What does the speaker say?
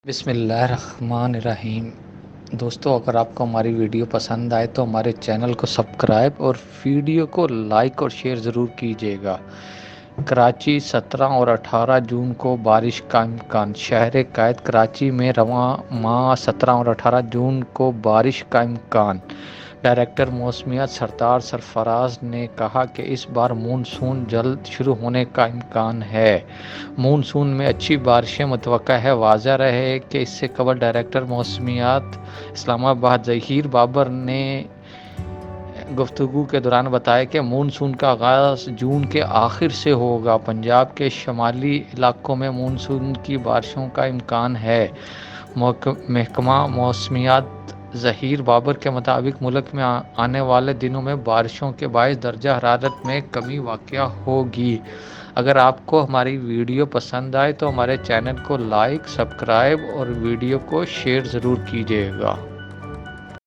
بسم اللہ الرحمن الرحیم۔ دوستو، اگر آپ کو ہماری ویڈیو پسند آئے تو ہمارے چینل کو سبسکرائب اور ویڈیو کو لائک اور شیئر ضرور کیجیے گا۔ کراچی 17 اور 18 جون کو بارش کا امکان۔ شہر قائد کراچی میں رواں ماہ 17 اور 18 جون کو بارش کا امکان۔ ڈائریکٹر موسمیات سردار سرفراز نے کہا کہ اس بار مونسون جلد شروع ہونے کا امکان ہے۔ مونسون میں اچھی بارشیں متوقع ہے۔ واضح رہے کہ اس سے قبل ڈائریکٹر موسمیات اسلام آباد ظہیر بابر نے گفتگو کے دوران بتایا کہ مونسون کا آغاز جون کے آخر سے ہوگا۔ پنجاب کے شمالی علاقوں میں مونسون کی بارشوں کا امکان ہے۔ محکمہ موسمیات ظہیر بابر کے مطابق ملک میں آنے والے دنوں میں بارشوں کے باعث درجہ حرارت میں کمی واقع ہوگی۔ اگر آپ کو ہماری ویڈیو پسند آئے تو ہمارے چینل کو لائک، سبسکرائب اور ویڈیو کو شیئر ضرور کیجیے گا۔